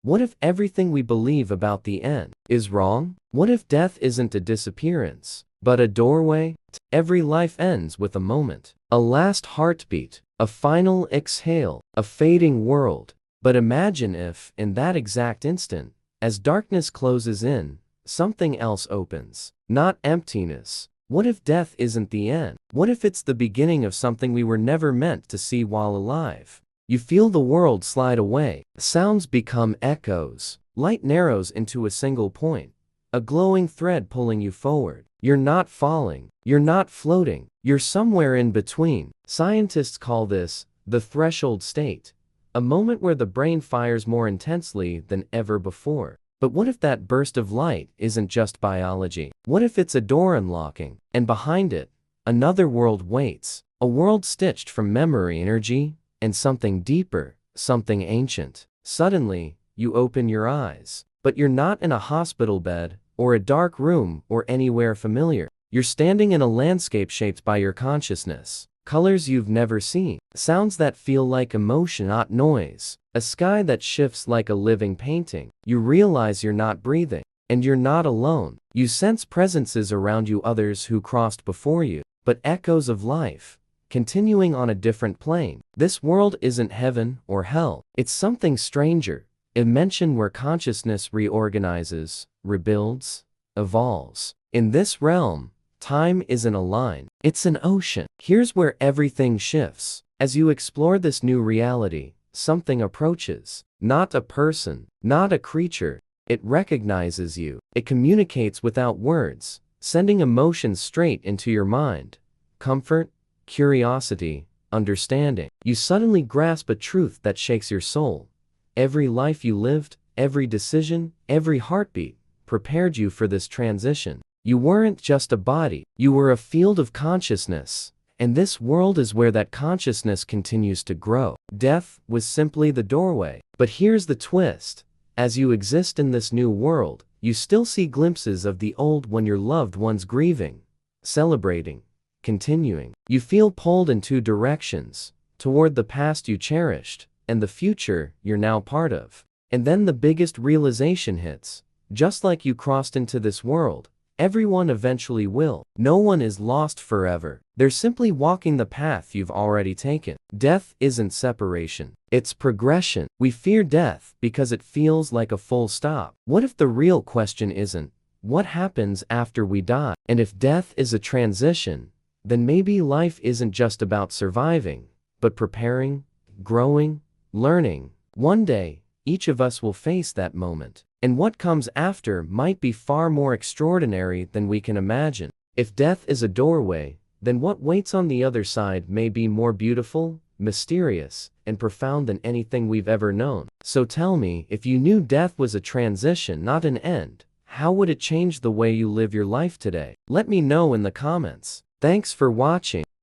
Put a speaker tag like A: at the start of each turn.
A: What if everything we believe about the end is wrong? What if death isn't a disappearance, but a doorway? Every life ends with a moment, a last heartbeat, a final exhale, a fading world. But imagine if, in that exact instant, as darkness closes in, something else opens. Not emptiness. What if death isn't the end? What if it's the beginning of something we were never meant to see while alive? You feel the world slide away. Sounds become echoes. Light narrows into a single point. A glowing thread pulling you forward. You're not falling. You're not floating. You're somewhere in between. Scientists call this the threshold state. A moment where the brain fires more intensely than ever before. But what if that burst of light isn't just biology? What if it's a door unlocking, and behind it, another world waits? A world stitched from memory energy, and something deeper, something ancient. Suddenly, you open your eyes. But you're not in a hospital bed, or a dark room, or anywhere familiar. You're standing in a landscape shaped by your consciousness. Colors you've never seen. Sounds that feel like emotion, not noise. A sky that shifts like a living painting. You realize you're not breathing. And you're not alone. You sense presences around you, others who crossed before you. But echoes of life, continuing on a different plane. This world isn't heaven or hell. It's something stranger. A dimension where consciousness reorganizes, rebuilds, evolves. In this realm, time isn't a line. It's an ocean. Here's where everything shifts. As you explore this new reality, something approaches. Not a person, not a creature. It recognizes you. It communicates without words, sending emotions straight into your mind. Comfort, curiosity, understanding. You suddenly grasp a truth that shakes your soul. Every life you lived, every decision, every heartbeat, prepared you for this transition. You weren't just a body, you were a field of consciousness. And this world is where that consciousness continues to grow. Death was simply the doorway. But here's the twist. As you exist in this new world, you still see glimpses of the old when your loved one's grieving, celebrating, continuing. You feel pulled in two directions, toward the past you cherished, and the future you're now part of. And then the biggest realization hits. Just like you crossed into this world, everyone eventually will. No one is lost forever. They're simply walking the path you've already taken. Death isn't separation. It's progression. We fear death because it feels like a full stop. What if the real question isn't, what happens after we die? And if death is a transition, then maybe life isn't just about surviving, but preparing, growing, learning. One day, each of us will face that moment. And what comes after might be far more extraordinary than we can imagine. If death is a doorway, then what waits on the other side may be more beautiful, mysterious, and profound than anything we've ever known. So tell me, if you knew death was a transition, not an end, how would it change the way you live your life today? Let me know in the comments. Thanks for watching.